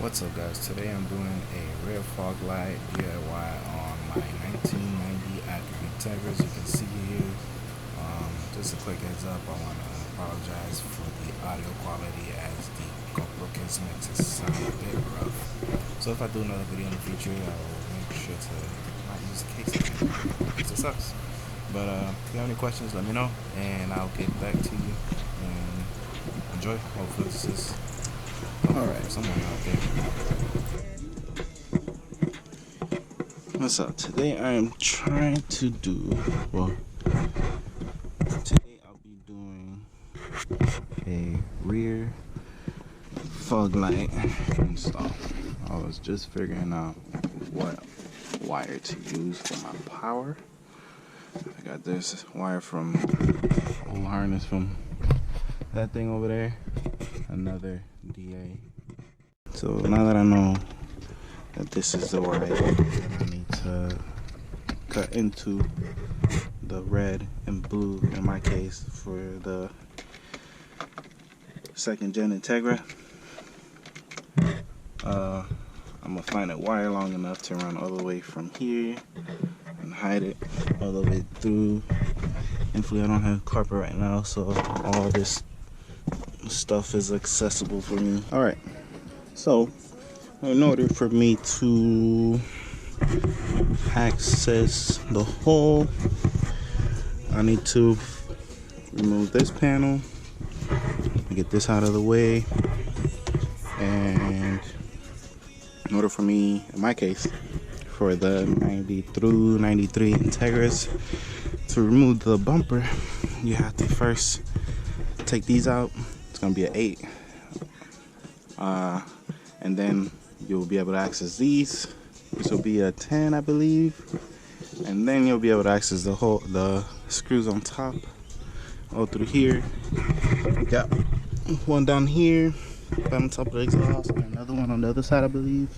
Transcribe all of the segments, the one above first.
What's up guys, today I'm doing a rear fog light DIY on my 1990 Active Integra. As you can see here, just a quick heads up, I want to apologize for the audio quality as the GoPro case makes it sound a bit rough. So if I do another video in the future, I will make sure to not use the case again because it sucks. But if you have any questions, let me know and I'll get back to you, and enjoy. Hopefully this is alright, someone out there. What's up? Today I am trying to do, today I'll be doing a rear fog light install. I was just figuring out what wire to use for my power. I got this wire from old harness from that thing over there, another DA. So now that I know that this is the wire that I need to cut into the red and blue, in my case for the second gen Integra, I'm gonna find a wire long enough to run all the way from here and hide it all the way through. Thankfully I don't have carpet right now, so all this stuff is accessible for me. Alright, so in order for me to access the hole, I need to remove this panel, get this out of the way, and in order for me, in my case, for the 90 through 93 Integras, to remove the bumper, you have to first take these out. It's gonna be an 8, and then you'll be able to access these. This will be a 10, I believe, and then you'll be able to access the screws on top, all through here. You got one down here, right on top of the exhaust, and another one on the other side, I believe.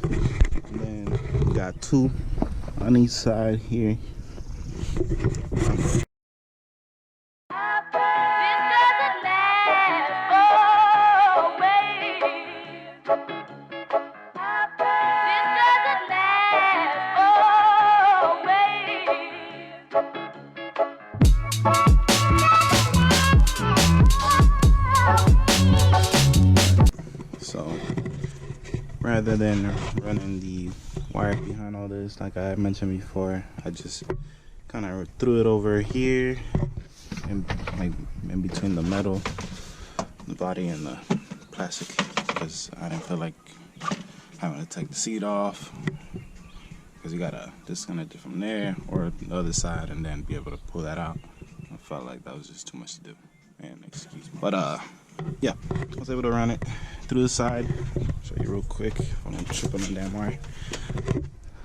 And then you got 2 on each side here. So rather than running the wire behind all this, like I mentioned before, I just kind of threw it over here, and like in between the metal, the body, and the plastic, because I didn't feel like having to take the seat off, because you gotta disconnect it from there or the other side and then be able to pull that out. I felt like that was just too much to do, and excuse me. But yeah, I was able to run it through the side. Show you real quick if I don't trip on the damn wire.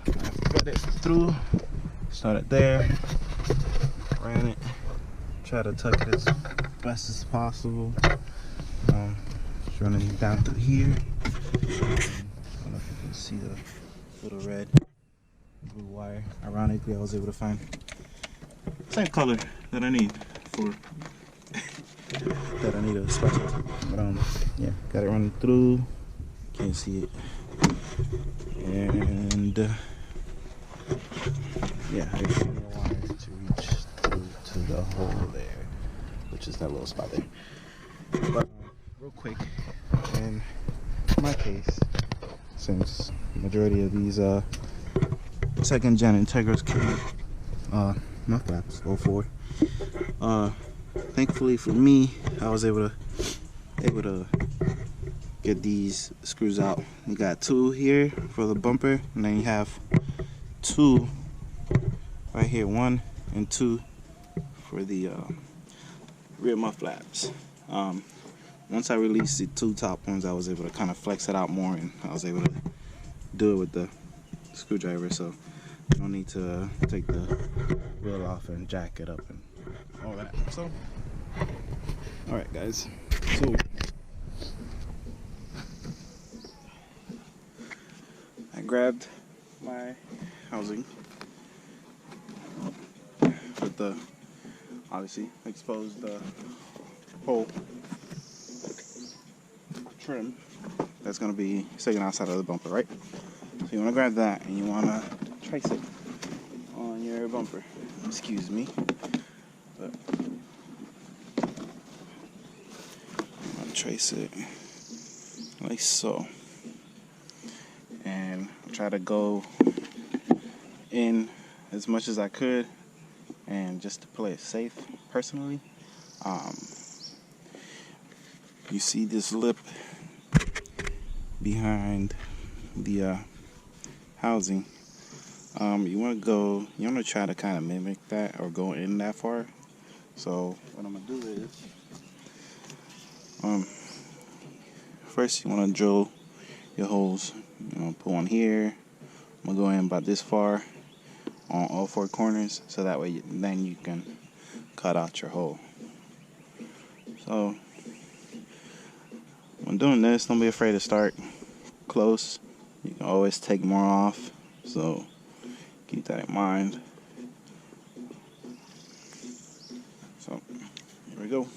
I got it through, started there, ran it, try to tuck it as best as possible. Just running it down through here. I don't know if you can see the little red blue wire. Ironically, I was able to find the same color that I need for that I need a special. But yeah, got it running through. Can't see it. And yeah, I got the wire to reach through to the hole there, which is that little spot there. But real quick, in my case, since the majority of these second gen Integras came mud flaps 04, thankfully for me, I was able to get these screws out. You got 2 here for the bumper, and then you have 2 right here, 1 and 2 for the rear mud flaps. Once I released the 2 top ones, I was able to kind of flex it out more, and I was able to do it with the screwdriver, so you don't need to take the wheel off and jack it up and all that. So alright guys, so I grabbed my housing with the, obviously exposed the whole trim that's gonna be sticking outside of the bumper, right? So you wanna grab that and you wanna trace it on your bumper. Excuse me. But I'm gonna trace it like so. And I'll try to go in as much as I could, and just to play it safe personally. You see this lip behind the housing. You want to try to kind of mimic that or go in that far. So what I'm gonna do is, first you want to drill your holes. You know, put one here. I'm gonna go in about this far on all four corners, so that way then you can cut out your hole. So when doing this, don't be afraid to start close. You can always take more off, so keep that in mind. So here we go.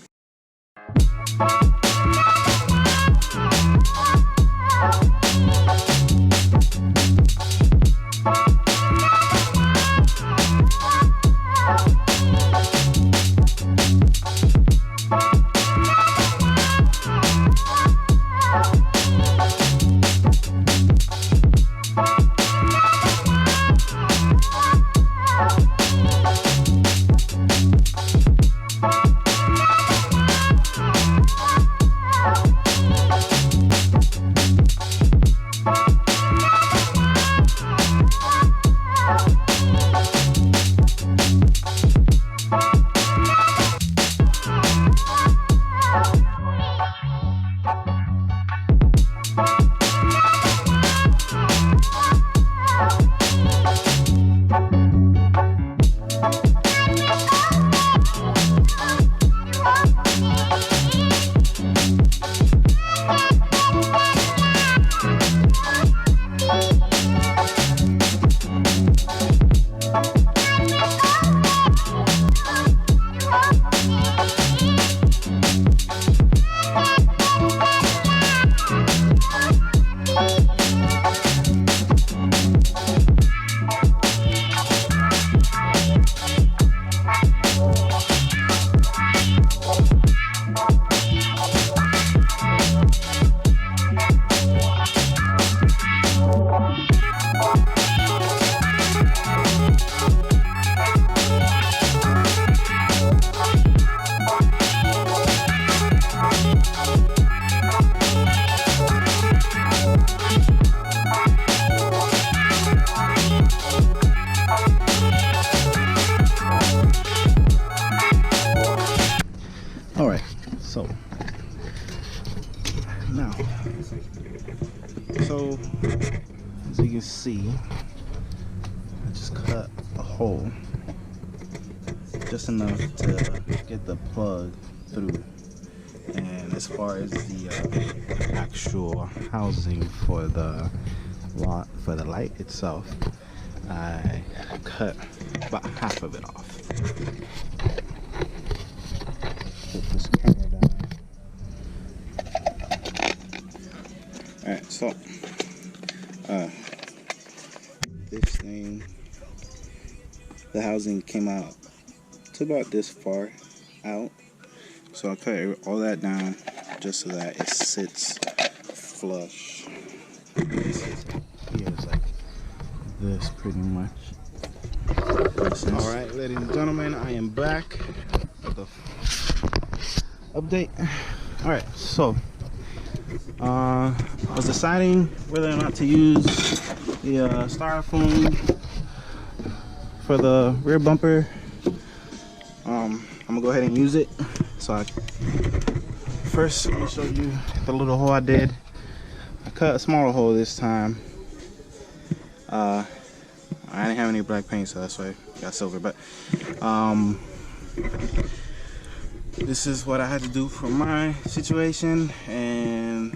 Alright, so now, as you can see, I just cut a hole just enough to get the plug through. And as far as the actual housing for the light itself, I cut about half of it off. Put this camera down. Alright, so this thing, the housing came out to about this far out, so I cut all that down just so that it sits flush. It's like this pretty much. Alright, ladies and gentlemen, I am back with the update. Alright, so I was deciding whether or not to use the styrofoam for the rear bumper. I'm gonna go ahead and use it. So first, let me show you the little hole I did. I cut a smaller hole this time. I didn't have any black paint, so that's why I got silver. But this is what I had to do for my situation, and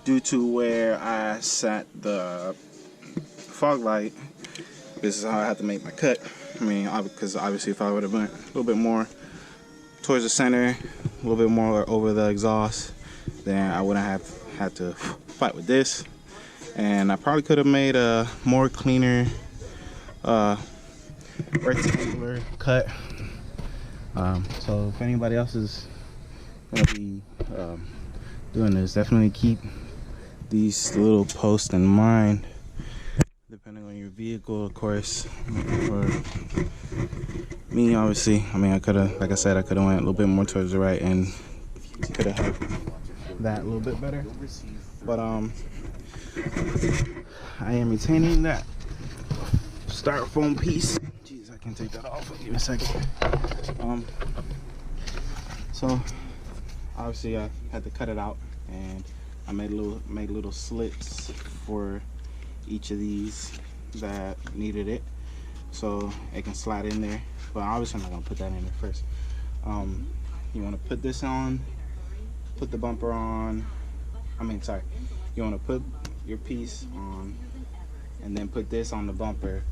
due to where I sat the fog light, this is how I had to make my cut. I mean, because obviously if I would have went a little bit more towards the center, a little bit more over the exhaust, then I wouldn't have had to fight with this, and I probably could have made a more cleaner rectangular cut. So if anybody else is gonna be doing this, definitely keep these little posts in mind, depending on your vehicle, of course. For me, obviously, I mean, I could have, like I said, I could have went a little bit more towards the right and could have had that a little bit better. But I am retaining that styrofoam piece. Jeez, I can take that off. Give me a second. So obviously I had to cut it out, and I made little slits for each of these that needed it, so it can slide in there. But obviously I'm not gonna put that in there first. You want to put this on, put the bumper on. You want to put your piece on, and then put this on the bumper,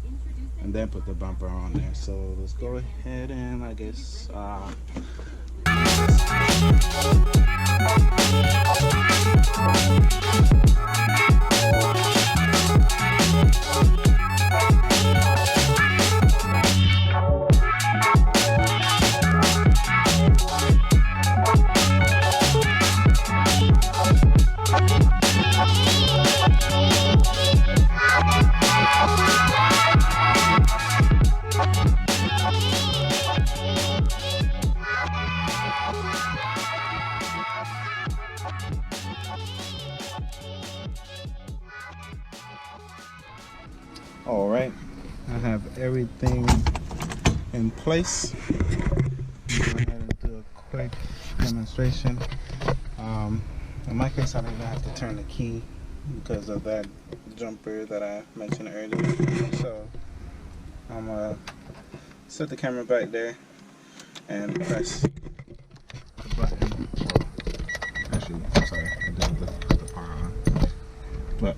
and then put the bumper on there. So let's go ahead and I guess all right, I have everything in place. Go ahead and do a quick demonstration. In my case, I don't even have to turn the key because of that jumper that I mentioned earlier. So I'm gonna set the camera back there and press the button. Actually, I'm sorry, I didn't put the power on. But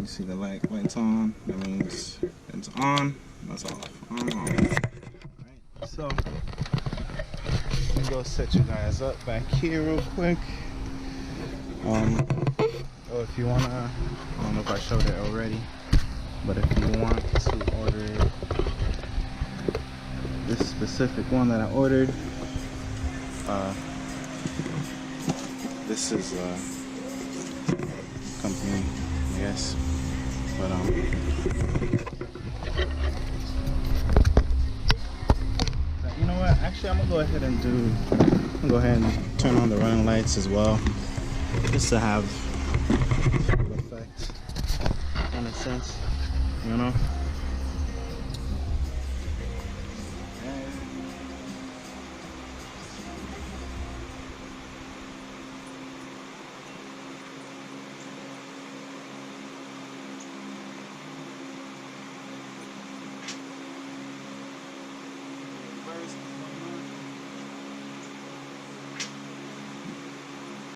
you see the light's on. That means it's on. That's off. On, off. Alright, so let me go set you guys up back here real quick. Oh, if you wanna, I don't know if I showed it already, but if you want to order this specific one that I ordered, this is a company, I guess. But you know what? Actually, I'm gonna go ahead and turn on the running lights as well, just to have full effect in a sense, you know.